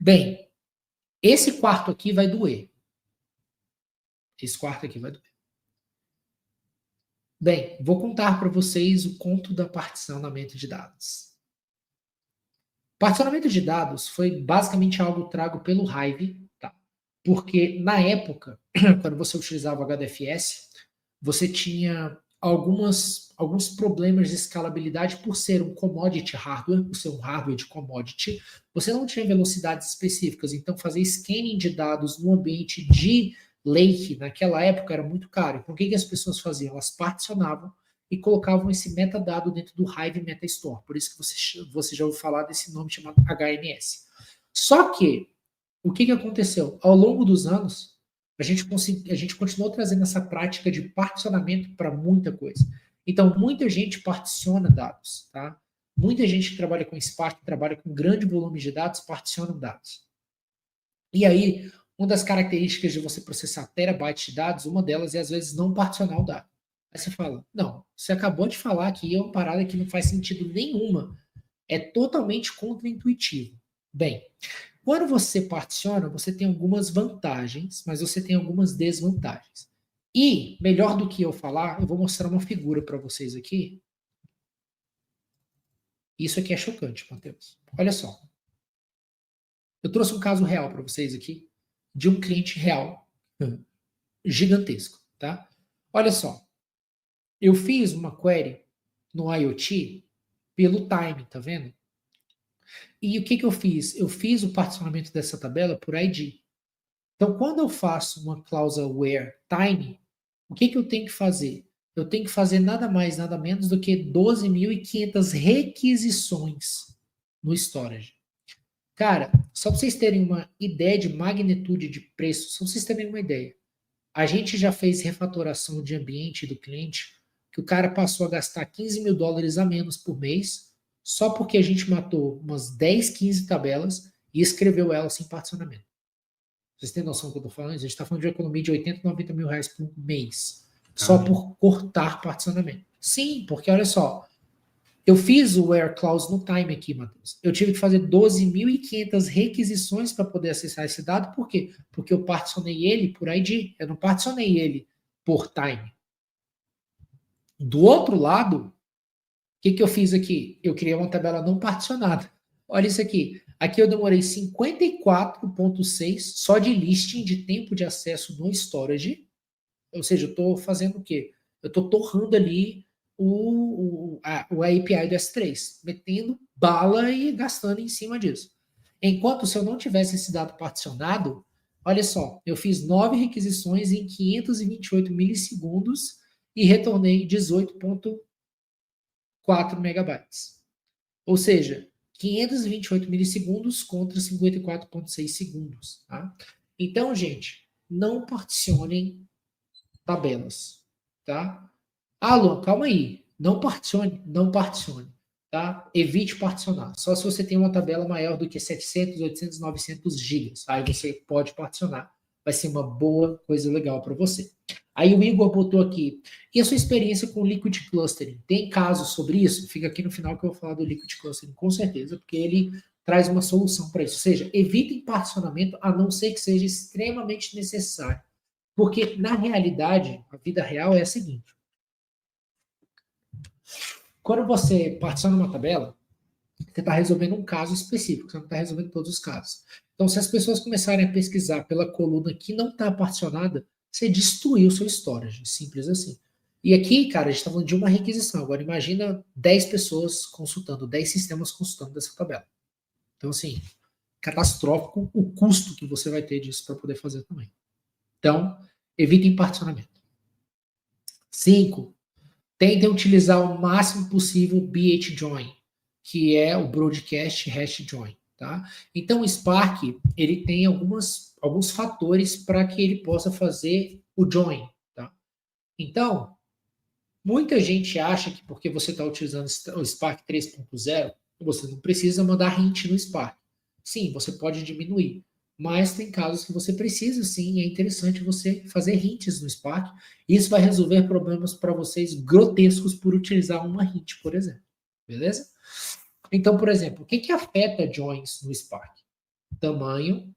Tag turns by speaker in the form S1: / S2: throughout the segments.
S1: Bem, esse quarto aqui vai doer. Esse quarto aqui vai doer. Bem, vou contar para vocês o conto da particionamento de dados. Particionamento de dados foi basicamente algo trago pelo Hive, tá? Porque na época, quando você utilizava o HDFS, você tinha alguns problemas de escalabilidade por ser um commodity hardware, por ser um hardware de commodity, você não tinha velocidades específicas, então fazer scanning de dados no ambiente de Lake naquela época era muito caro. Então o que as pessoas faziam? Elas particionavam e colocavam esse metadado dentro do Hive Metastore. Por isso que você já ouviu falar desse nome chamado HNS. Só que, o que aconteceu? Ao longo dos anos, a gente continuou trazendo essa prática de particionamento para muita coisa. Então, muita gente particiona dados, tá? Muita gente que trabalha com Spark, trabalha com grande volume de dados, particiona dados. E aí, uma das características de você processar terabytes de dados, uma delas é, às vezes, não particionar o dado. Aí você fala, não, você acabou de falar que é uma parada que não faz sentido nenhuma. É totalmente contraintuitivo. Bem, quando você particiona, você tem algumas vantagens, mas você tem algumas desvantagens. E, melhor do que eu falar, eu vou mostrar uma figura para vocês aqui. Isso aqui é chocante, Matheus. Olha só. Eu trouxe um caso real para vocês aqui, de um cliente real, gigantesco, tá? Olha só. Eu fiz uma query no IoT pelo time, tá vendo? E o que eu fiz? Eu fiz o particionamento dessa tabela por ID. Então, quando eu faço uma cláusula where time, o que eu tenho que fazer? Eu tenho que fazer nada mais, nada menos do que 12.500 requisições no storage. Cara, só para vocês terem uma ideia de magnitude de preço, só para vocês terem uma ideia. A gente já fez refatoração de ambiente do cliente, que o cara passou a gastar $15.000 a menos por mês, só porque a gente matou umas 10, 15 tabelas e escreveu elas sem particionamento. Vocês têm noção do que eu estou falando? A gente está falando de economia de 80, 90 mil reais por mês, só por cortar particionamento. Sim, porque olha só, eu fiz o where clause no time aqui, Matheus. Eu tive que fazer 12.500 requisições para poder acessar esse dado. Por quê? Porque eu particionei ele por ID. Eu não particionei ele por time. Do outro lado, o que eu fiz aqui? Eu criei uma tabela não particionada. Olha isso aqui. Aqui eu demorei 54,6 só de listing de tempo de acesso no storage. Ou seja, eu estou fazendo o quê? Eu estou torrando ali o API do S3, metendo bala e gastando em cima disso. Enquanto se eu não tivesse esse dado particionado, olha só, eu fiz 9 requisições em 528 milissegundos e retornei 18,4 megabytes. Ou seja, 528 milissegundos contra 54,6 segundos. Tá? Então, gente, não particionem tabelas, tá? Ah, Luan, calma aí. Não particione, não particione, tá? Evite particionar. Só se você tem uma tabela maior do que 700, 800, 900 gigas. Aí você pode particionar. Vai ser uma boa coisa legal para você. Aí o Igor botou aqui. E a sua experiência com Liquid Clustering? Tem casos sobre isso? Fica aqui no final que eu vou falar do Liquid Clustering, com certeza, porque ele traz uma solução para isso. Ou seja, evitem particionamento a não ser que seja extremamente necessário. Porque, na realidade, a vida real é a seguinte. Quando você particiona uma tabela, você está resolvendo um caso específico, você não está resolvendo todos os casos. Então, se as pessoas começarem a pesquisar pela coluna que não está particionada, você destruiu o seu storage, simples assim. E aqui, cara, a gente está falando de uma requisição. Agora, imagina 10 pessoas consultando, 10 sistemas consultando dessa tabela. Então, assim, catastrófico o custo que você vai ter disso para poder fazer também. Então, evitem particionamento. 5. Tentem utilizar o máximo possível o BHJoin, que é o Broadcast Hash Join. Tá? Então, o Spark ele tem alguns fatores para que ele possa fazer o join. Tá? Então, muita gente acha que porque você está utilizando o Spark 3.0, você não precisa mandar hint no Spark. Sim, você pode diminuir. Mas tem casos que você precisa sim, e é interessante você fazer hints no Spark. Isso vai resolver problemas para vocês grotescos por utilizar uma hint, por exemplo. Beleza? Então, por exemplo, o que afeta joins no Spark? tamanho,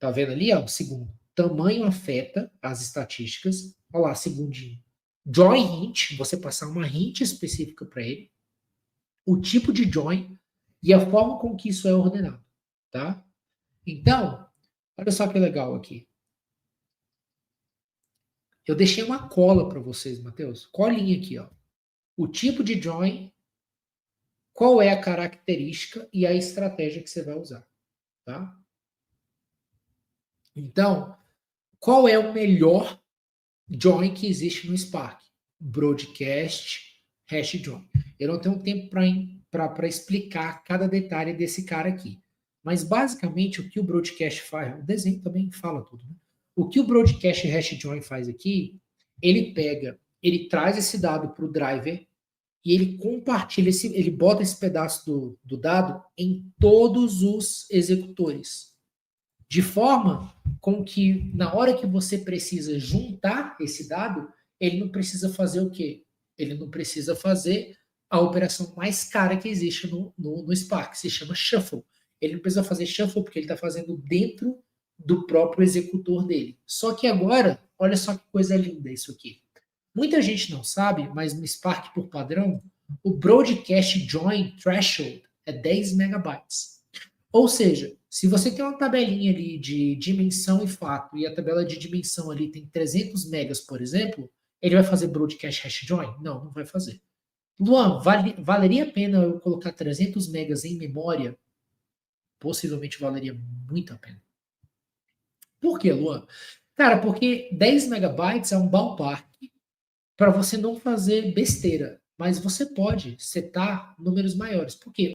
S1: tá vendo ali, ó, segundo. Tamanho afeta as estatísticas. Olha lá, segundinho. Join hint, você passar uma hint específica para ele. O tipo de join e a forma com que isso é ordenado, tá? Então, olha só que legal aqui. Eu deixei uma cola para vocês, Matheus. Colinha aqui, ó. O tipo de join, qual é a característica e a estratégia que você vai usar, tá? Então, qual é o melhor join que existe no Spark? Broadcast, hash join. Eu não tenho tempo para explicar cada detalhe desse cara aqui. Mas basicamente o que o broadcast faz, o desenho também fala tudo, né? O que o broadcast hash join faz aqui, ele traz esse dado para o driver e ele compartilha, ele bota esse pedaço do dado em todos os executores. De forma com que, na hora que você precisa juntar esse dado, ele não precisa fazer o quê? Ele não precisa fazer a operação mais cara que existe no Spark, se chama shuffle. Ele não precisa fazer shuffle porque ele está fazendo dentro do próprio executor dele. Só que agora, olha só que coisa linda isso aqui. Muita gente não sabe, mas no Spark, por padrão, o Broadcast Join Threshold é 10 megabytes. Ou seja, se você tem uma tabelinha ali de dimensão e fato, e a tabela de dimensão ali tem 300 megas, por exemplo, ele vai fazer broadcast hash join? Não, não vai fazer. Luan, valeria a pena eu colocar 300 megas em memória? Possivelmente valeria muito a pena. Por quê, Luan? Cara, porque 10 megabytes é um ballpark para você não fazer besteira. Mas você pode setar números maiores. Por quê?